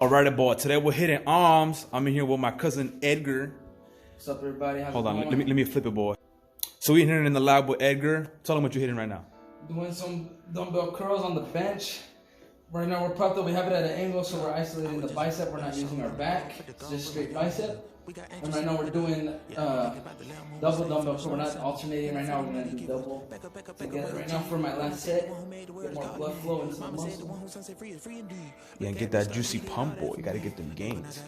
Alright, boy. Today we're hitting arms. I'm in here with my cousin Edgar. What's up, everybody? Hold on, let me flip it, boy. So we're here in the lab with Edgar. Tell him what you're hitting right now. Doing some dumbbell curls on the bench. Right now we're propped up. We have it at an angle, so we're isolating the bicep. We're not using our back. It's just straight bicep. And right now we're doing double dumbbell, so we're not alternating right now. We're going to do double together. Right now for my last set, get more blood flow into the muscle. Yeah, and get that juicy pump, boy. You got to get them gains.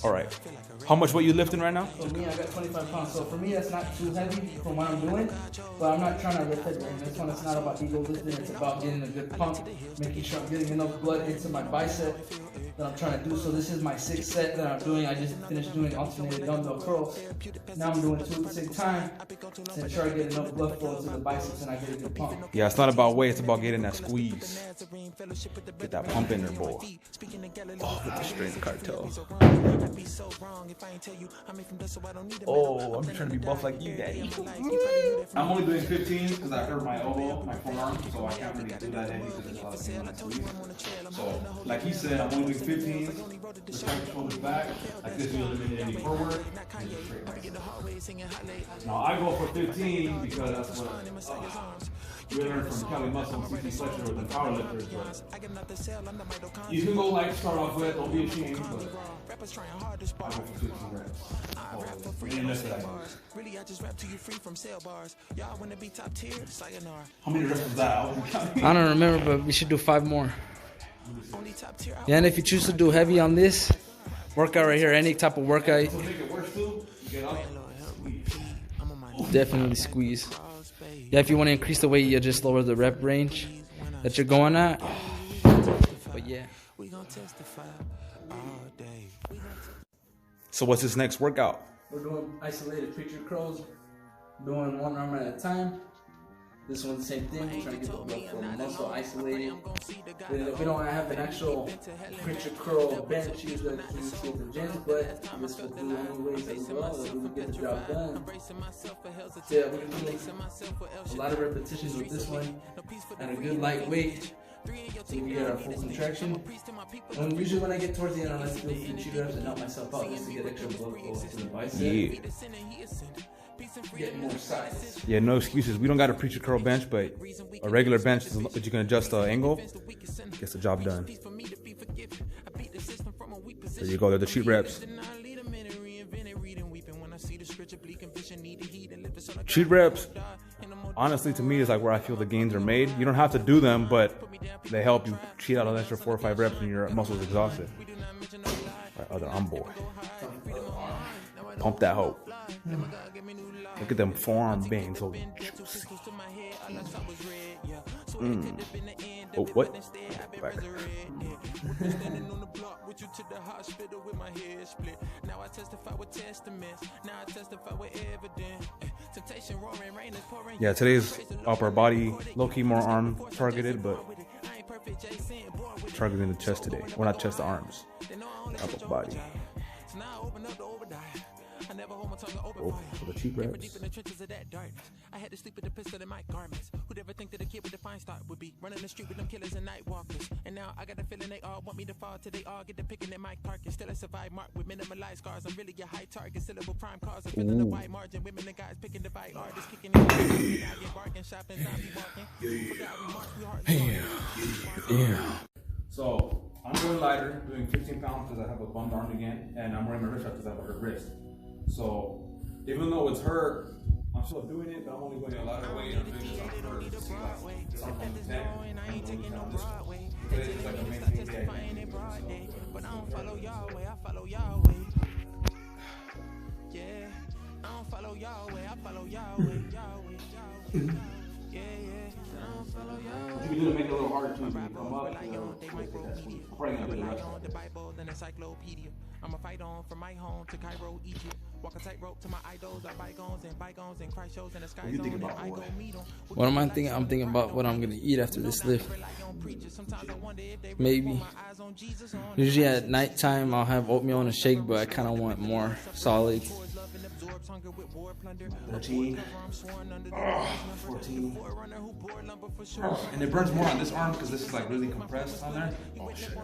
All right. How much weight you lifting right now? For me, I got 25 pounds. So for me, that's not too heavy from what I'm doing. But I'm not trying to lift it during this one. It's not about ego lifting. It's about getting a good pump, making sure I'm getting enough blood into my bicep that I'm trying to do. So this is my 6th set that I'm doing. I just finished doing alternated dumbbell curls. Now I'm doing 2 at the same time to try to get enough blood flow to the biceps and I get a good pump. Yeah, it's not about weight. It's about getting that squeeze. Get that pump in there, boy. Oh, with the strength cartel. Oh, I'm trying to be buff like you, daddy. I'm only doing 15 because I hurt my elbow, my forearm, so I can't really do that heavy because there's a lot of pain on that squeeze. So, like he said, I'm only doing 15. Just tight the shoulders back. Like this, you eliminate any forward. And just straight right. Now I go for 15 because that's what we learned from Kelly Muscle and CC Fletcher with the powerlifters. But you can go like start off with, don't be ashamed, but I go for 15 reps. How many reps was that? I don't remember, but we should do 5 more. Yeah, and if you choose to do heavy on this workout right here, any type of workout, definitely squeeze. Yeah, if you want to increase the weight, you just lower the rep range that you're going at. But yeah. So what's this next workout? We're doing isolated preacher curls, doing 1 arm at a time. This one's the same thing. We're trying to get the blood flow muscle isolated. If we don't have an actual preacher curl bench, you guys can use it at the gym, but this will do anyways as well. We will get the job done. So yeah, we can do a lot of repetitions with this one at a good light weight. So we get our full contraction. And usually when I get towards the end, I like to do a few cheat reps and help myself out just to get extra blood flow to the bicep. Yeah. Get more size. Yeah, no excuses. We don't got a preacher curl bench, but a regular bench that you can adjust the angle gets the job done. There you go. They're the cheat reps. Cheat reps, honestly, to me, is like where I feel the gains are made. You don't have to do them, but they help you cheat out an extra 4 or 5 reps when your muscles exhausted. Right, other arm, boy. Pump that hoe. Look at them forearm veins, so juicy. Oh, what? Back. Yeah, today's upper body, low-key more arm targeted, but targeting the chest today. Well, not chest, the arms. Upper body. Oh, for the cheap reps. I had to sleep with the pistol in my garments. Who'd ever think that a kid with a fine start would be running the street with them killers and night walkers? And now I got a feeling they all want me to fall till they all get the picking in my carcass. Still I survive marked with minimalized scars. I'm really a high target. Syllable prime cars. I'm feeling the wide margin. Women and guys picking the fight. Artists kicking in. Bargain shopping. Yeah. So I'm going lighter, doing 15 pounds because I have a bummed arm again, and I'm wearing my wrist wrap because I have a hurt wrist. So even though it's hurt, I'm still doing it, but I'm only going a lighter weight. I'm doing this on purpose. Something 10. I'm going down this one. Because it's like a main thing. But I don't follow Yahweh, I follow Yahweh. Yeah, I don't follow Yahweh, I follow Yahweh. Yeah. You can do to make it a little harder to come up. I'm a fight on from my home to Cairo, Egypt. What do you think about boy? What am I thinking? I'm thinking about what I'm gonna eat after this lift. Maybe. Usually at nighttime I'll have oatmeal and a shake, but I kind of want more solids. 13. 14. And it burns more on this arm because this is like really compressed on there. Oh shit.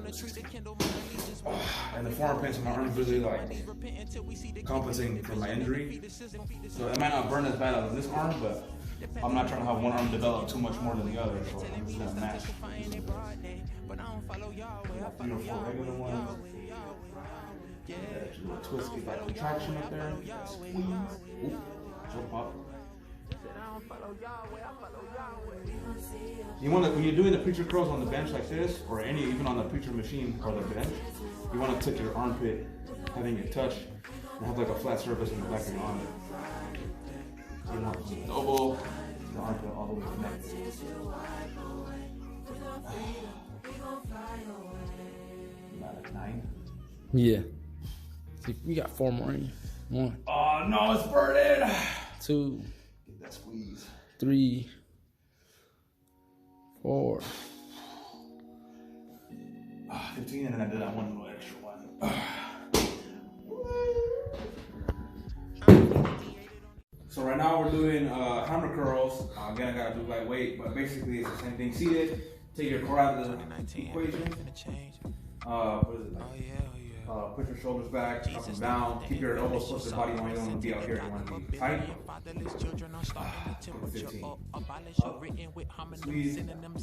And the forearm pain on my arm is really like compensating for my injury. So it might not burn as bad as this arm, but I'm not trying to have one arm develop too much more than the other. So I'm just gonna match. Beautiful regular one. Twist, get that contraction up there. Squeeze. Ooh. Jump up. You want to, when you're doing the preacher curls on the bench like this, or even on the preacher machine or the bench, you want to tuck your armpit, having it touch, and have like a flat surface in the back of your arm. So you want the elbow, the armpit all the way connected. About a 9. Yeah. See, we got 4 more in. 1. Oh no, it's burning. 2. Get that squeeze. 3. 4. 15, and then I did that one little extra one. So right now we're doing hammer curls. Again, I gotta do lightweight, but basically it's the same thing. Seated, take your core out of the equation. What is it? Put your shoulders back, up and down. Keep your elbows close to the body. You don't want to be out here. You want to be tight. 15. Up. Squeeze. Squeeze. And then my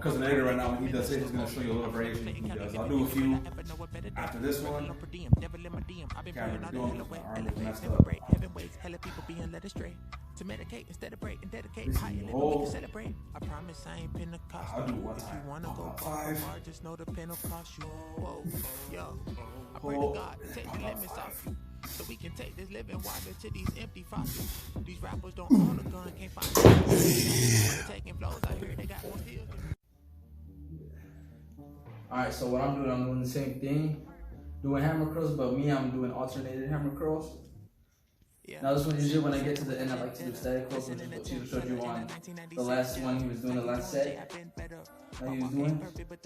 cousin Edgar right now, when he does it, he's going to show you a little variation he does. I'll do a few after this one. To medicate instead of break and dedicate. I'll do one time. If you wanna go 5. Just know the pen will cost you. Whoa, yo. I pray to God to take the limits off you. So we can take this living water to these empty faucets. These rappers don't own a gun, can't find it. Taking flows, I hear they got more skills. Alright, so what I'm doing the same thing. Doing hammer curls, but me, I'm doing alternated hammer curls. Now this one, usually when I get to the end, I like to do static curls, which is what Tito showed you on the last one he was doing, the last set that he was doing.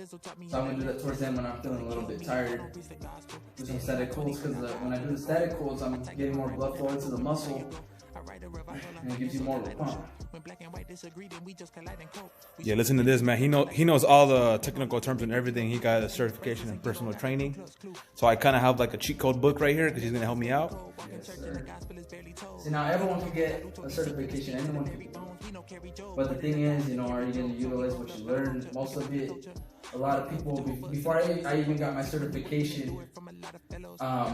So I'm going to do that towards the end when I'm feeling a little bit tired. Do some static curls, because when I do the static curls, I'm getting more blood flow into the muscle, and it gives you more of a pump. Yeah, listen to this, man. He knows all the technical terms and everything. He got a certification in personal training. So I kind of have like a cheat code book right here because he's going to help me out. Yes, sir. See, now everyone can get a certification. Anyone can. But the thing is, you know, are you going to utilize what you learned? Most of it, a lot of people, before I even got my certification,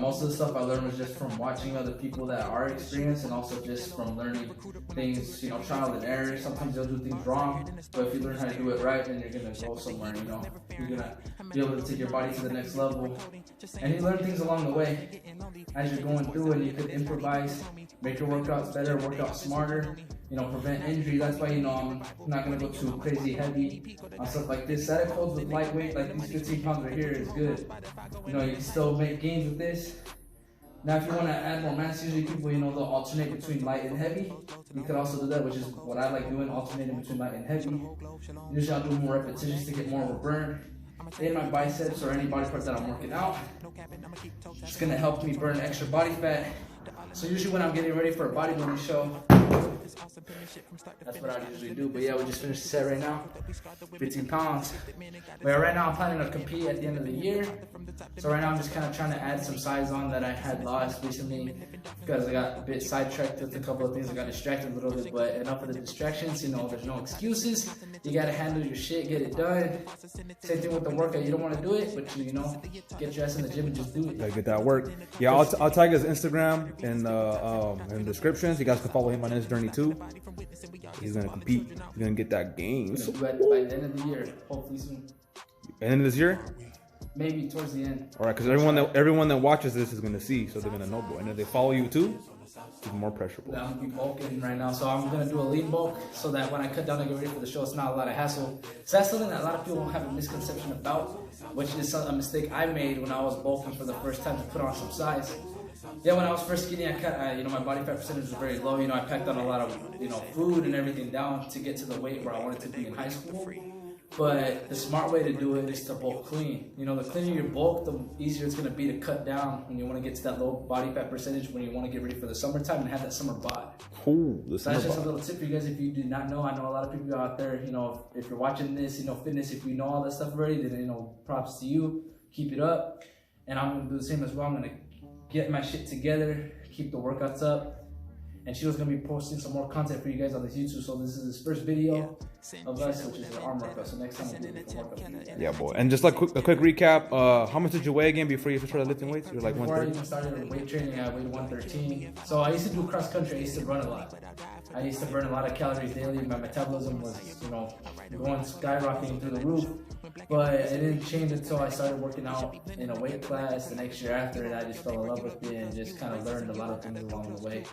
most of the stuff I learned was just from watching other people that are experienced, and also just from learning things, you know, trial and error. Sometimes they'll do things wrong, but if you learn how to do it right, then you're going to go somewhere, you know. You're going to be able to take your body to the next level. And you learn things along the way as you're going through, and you could improvise, make your workouts better, work out smarter, you know, prevent injury. That's why, you know, I'm not going to go too crazy heavy on stuff like this. Static holds with lightweight, like these 15 pounds right here, is good. You know, you can still make gains with this. Now, if you want to add more mass, usually people, you know, they'll alternate between light and heavy. You could also do that, which is what I like doing, alternating between light and heavy. Usually I'll do more repetitions to get more of a burn in my biceps or any body part that I'm working out. It's going to help me burn extra body fat. So usually when I'm getting ready for a bodybuilding show, that's what I usually do. But yeah, we just finished the set right now. 15 pounds. But right now I'm planning to compete at the end of the year. So right now I'm just kind of trying to add some size on that I had lost recently, because I got a bit sidetracked with a couple of things. I got distracted a little bit, but enough of the distractions. You know, there's no excuses. You got to handle your shit, get it done. Same thing with the workout. You don't want to do it, but you know, get your ass in the gym and just do it. Gotta get that work. Yeah, I'll tag his Instagram in the descriptions. You guys can follow him on his journey too. He's gonna compete. He's gonna get that game. By the end of the year, hopefully soon. End of this year? maybe towards the end. All right, because everyone that watches this is gonna see, so they're gonna know, boy. And if they follow you too, even more pressure, boy. Yeah, I'm gonna be bulking right now, so I'm gonna do a lean bulk so that when I cut down and get ready for the show, it's not a lot of hassle. So that's something that a lot of people have a misconception about, which is a mistake I made when I was bulking for the first time to put on some size. Yeah, when I was first skinny, my body fat percentage was very low. I packed on a lot of, food and everything down to get to the weight where I wanted to be in high school. But the smart way to do it is to bulk clean. The cleaner your bulk, the easier it's going to be to cut down when you want to get to that low body fat percentage when you want to get ready for the summertime and have that summer bod. Ooh, So that's just a little tip for you guys if you do not know. I know a lot of people out there, if you're watching this, fitness, if you know all that stuff already, then, props to you. Keep it up. And I'm going to do the same as well. I'm going to get my shit together, keep the workouts up. And she was going to be posting some more content for you guys on this YouTube. So this is his first video of us, which is the arm workout. So next time we'll do a workout. Yeah, boy. And just like a quick recap, how much did you weigh again before you started lifting weights? You're like Before 130? I even started weight training, I weighed 113. So I used to do cross country. I used to run a lot. I used to burn a lot of calories daily. My metabolism was, going skyrocketing through the roof. But it didn't change until I started working out in a weight class. The next year after it, I just fell in love with it and just kind of learned a lot of things along the way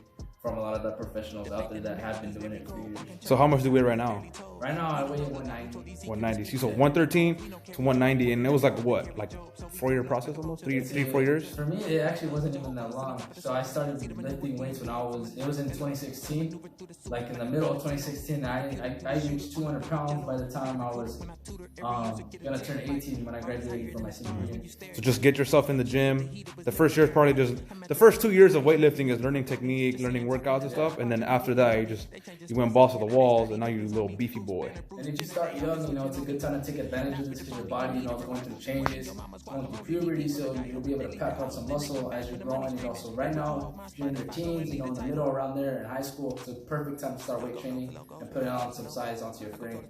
from a lot of the professionals out there that have been doing it for years. So how much do you weigh right now? Right now I weigh 190. 190. So 113 to 190, and it was like what? Like 4-year process almost? 4 years? For me, it actually wasn't even that long. So I started lifting weights when it was in 2016. Like in the middle of 2016, I reached 200 pounds by the time I was gonna turn 18 when I graduated from my senior year. So just get yourself in the gym. The first year is probably the first 2 years of weightlifting is learning technique, learning workouts and stuff, and then after that you went balls to the walls, and now you're a little beefy boy. And if you start young, it's a good time to take advantage of this because your body, is going through changes, going through puberty, so you'll be able to pack on some muscle as you're growing. So right now, if you're in your teens, in the middle around there in high school, it's a perfect time to start weight training and putting on some size onto your frame.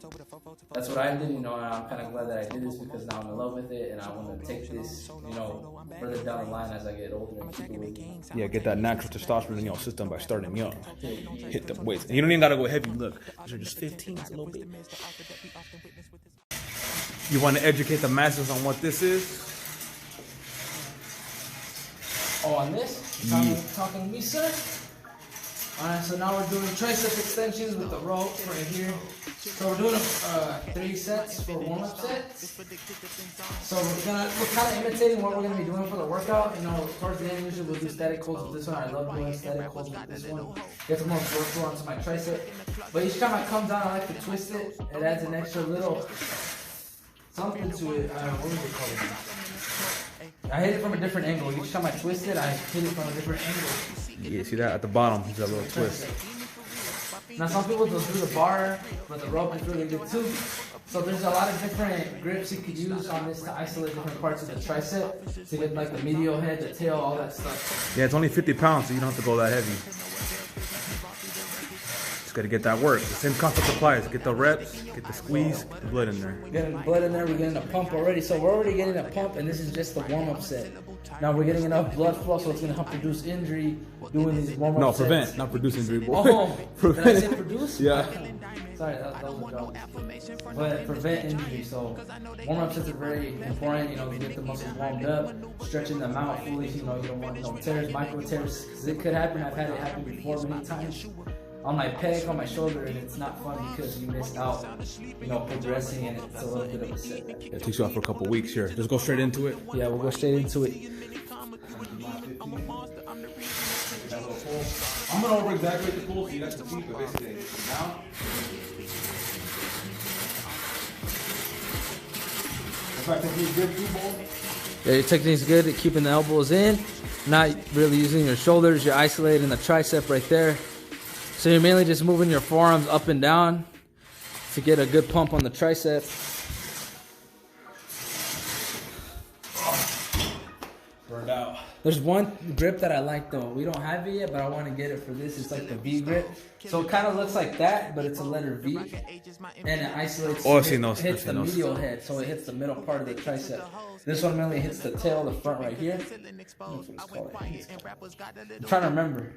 That's what I did, and I'm kind of glad that I did this because now I'm in love with it, and I want to take this, further down the line as I get older and keep it with me. Yeah, get that natural testosterone in your system by starting young. Hit the weights. And you don't even gotta go heavy. Look, these are just 15, it's a little bit. You want to educate the masses on what this is? Oh, on this? Talking to me, sir? Alright, so now we're doing tricep extensions with the rope right here. So we're doing 3 sets for warm-up sets. So we're kind of imitating what we're going to be doing for the workout. Towards the end, usually we'll do static holds with this one. I love doing static holds with this one. Get some more flow onto my tricep. But each time I come down, I like to twist it. It adds an extra little something to it. What is it called? I hit it from a different angle. Each time I twist it, I hit it from a different angle. Yeah, see that at the bottom? There's that little twist. Now some people will do the bar, but the rope is really good too. So there's a lot of different grips you could use on this to isolate different parts of the tricep to get like the medial head, the tail, all that stuff. Yeah, it's only 50 pounds, so you don't have to go that heavy. Just gotta get that work. The same concept applies. Get the reps, get the squeeze, get the blood in there. Getting blood in there, we're getting a pump already. So we're already getting a pump, and this is just the warm-up set. Now we're getting enough blood flow, so it's gonna help produce injury doing these warm-up No, sets. prevent, not produce injury, boy. Oh, prevent. did I say produce? Yeah. Sorry, that was a joke. But prevent injury, so warm-up sets are very important, to get the muscles warmed up, stretching them out fully, you don't want no tears, micro tears, because it could happen. I've had it happen before many times. On my pec, on my shoulder, and it's not fun because you missed out, progressing, and it's a little bit of a setback. It takes you out for a couple weeks here. Just go straight into it. Yeah, we'll go straight into it. I'm gonna over-exaggerate the pull so you guys can see, but basically now. If I technique's good too, boy. Yeah, your technique's good at keeping the elbows in, not really using your shoulders. You're isolating the tricep right there. So you're mainly just moving your forearms up and down to get a good pump on the tricep. Burned out. There's one grip that I like though. We don't have it yet, but I want to get it for this. It's like the V grip. So it kind of looks like that, but it's a letter V. And it isolates, hits the medial head. So it hits the middle part of the tricep. This one mainly hits the tail, the front right here. I'm trying to remember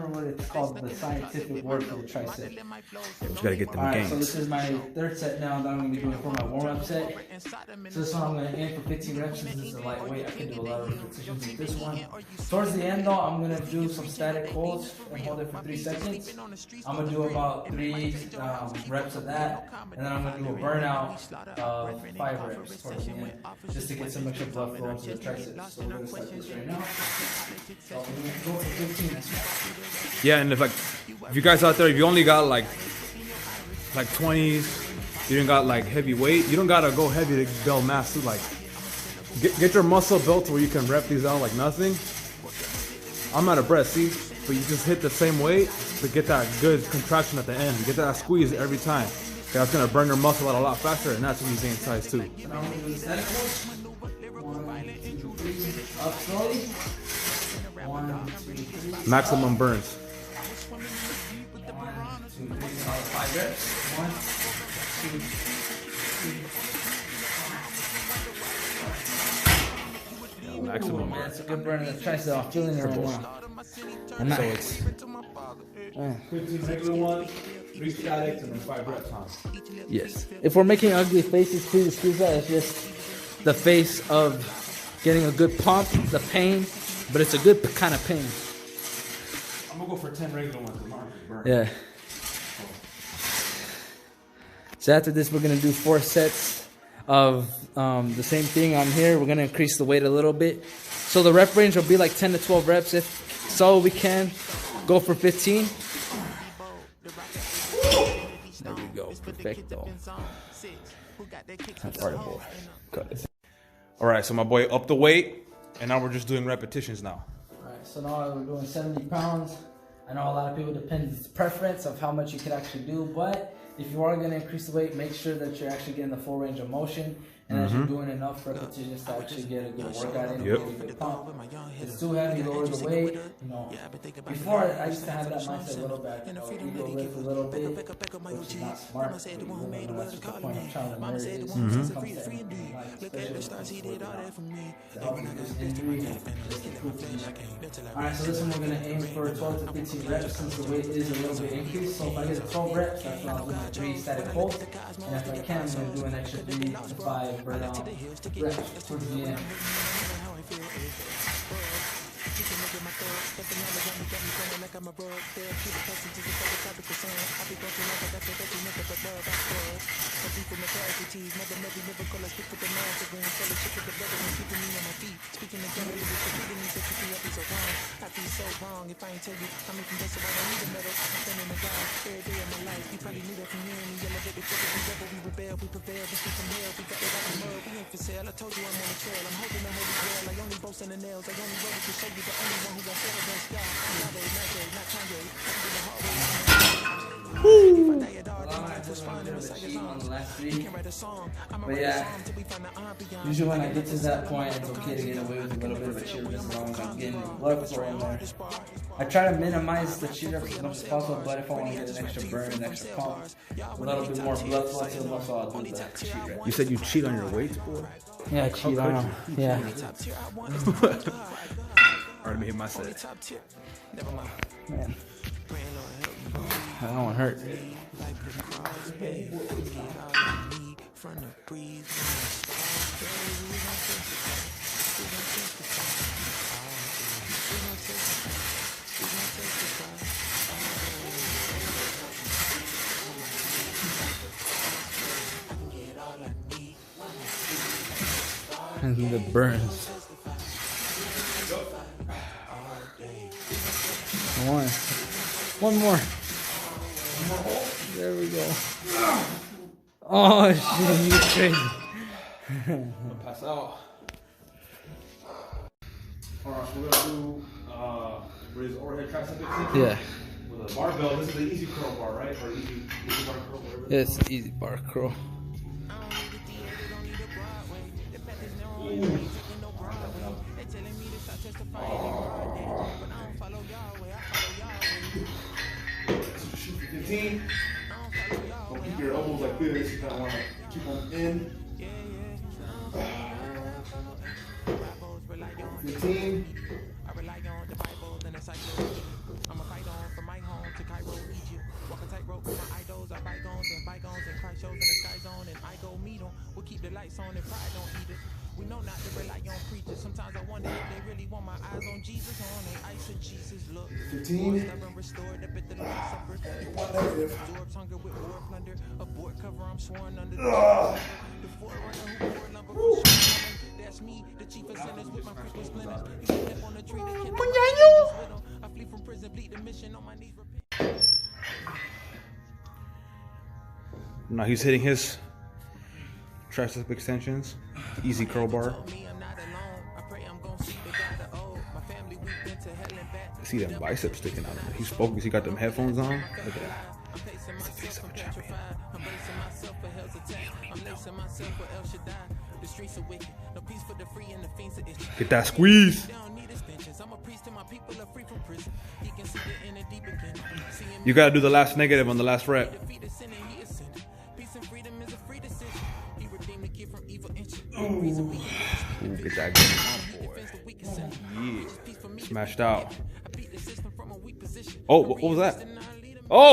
what it's called, the scientific word for the tricep. You gotta get them Alright, so this is my third set now that I'm going to be doing for my warm-up set. So this one I'm going to aim for 15 reps. This is a lightweight. I can do a lot of repetitions with this one. Towards the end though, I'm going to do some static holds and hold it for 3 seconds. I'm going to do about 3 reps of that. And then I'm going to do a burnout of 5 reps towards the end. Just to get some extra blood flow into the triceps. So we're going to start this right now. So we're going to go for 15. Yeah, and if you guys out there, if you only got like 20s, you don't got like heavy weight, you don't gotta go heavy to build mass. Too. Like get your muscle built where you can rep these out like nothing. I'm out of breath, see, but you just hit the same weight to get that good contraction at the end. You get that squeeze every time. That's gonna burn your muscle out a lot faster, and that's when you gain size too. So now I'm gonna do the static holds. 1, 2, 3. Up slowly. 1, 2, 3. Maximum burns. 1, 2, 3. 5 reps. 1, 2, 3. Maximum. Man, it's a good burn in the tricep. I'm feeling it right now. And nice. 15 regular ones, 3 statics, and then 5 reps, huh? Yes. If we're making ugly faces, please excuse that. It's just the face of getting a good pump, the pain, but it's a good kind of pain. I'm gonna go for 10 regular ones tomorrow. Yeah. So after this, we're gonna do 4 sets of the same thing on here. We're gonna increase the weight a little bit. So the rep range will be like 10 to 12 reps. If so, we can go for 15. There we go. Perfecto. That's horrible. Cut it. All right, so my boy upped the weight, and now we're just doing repetitions now. All right, so now we're doing 70 pounds. I know a lot of people depends preference of how much you can actually do, but if you are going to increase the weight, make sure that you're actually getting the full range of motion. And as you're doing enough repetitions to actually get a good workout in, get a good pump. If it's too heavy, lower the weight. You know, before I used to have that mindset a little bit. You know, you go lift a little bit, which is not smart. But you know, that's the point of trying to nerd is to come to everything, like, especially to help you with injury and just improve you. Alright, so this one we're going to aim for 12 to 15 reps since the weight is a little bit increased. So if I get a 12 reps, that's when I'll do my 3 static holds. And if I can, I'm going to do an extra 3 to 5 burnout reps towards the end. I told you I'm on the trail. I'm holding the holy grail. I only boast in the nails. I only roll to show you the only one who won't fail against God. Yahweh, not Kanye. I'm in the hallway. But yeah, usually when I get to that point, it's okay to get away with a little bit of a cheer as long as I'm getting blood flow in there. I try to minimize the cheer ups as much as possible, but if I want to get an extra burn, an extra pump, a little bit more blood flow to the muscle, I'll do the cheer up. You said you cheat on your weights, boy? Yeah, I cheat on them. Yeah. Alright, let me hit my set. Man. I don't want to hurt. And the burns. One more. There we go. Oh shit, you crazy. I'm gonna pass out. Alright, so we're gonna do raise overhead tricep extension. Yeah. With a barbell. This is the easy curl bar, right? Or easy bar curl, whatever. It's easy bar curl. 15. Don't keep your elbows like this. You kind of want to keep them in. 15. I rely on the Bible and the psychology. I'm a fight on from my home to Cairo, Egypt. Walk a tightrope with my idols, are bygones and Christ shows in the sky zone, and I go meet them. We'll keep the lights on and pride don't eat it. We know not to rely on preachers. Sometimes I wonder if they really want my eyes on Jesus, on their ice and Jesus. Look, 15. stubborn, restored up at the Lord's Supper. Absorbs hunger with war plunder. Abort cover, I'm sworn under the forerunner who bore lumber from strong. That's me, the chief of sinners with my crystal splinters. You step on the tree, they can't I flee from prison, bleed the mission on my knees. Now he's hitting his tricep extensions, easy curl bar. See them biceps sticking out. He's focused. He got them headphones on. Look at that. It's the face of a champion. Get that squeeze. You gotta do the last negative on the last rep. Ooh, get that going, boy. Yeah. Smashed out. Oh, what was that? Oh!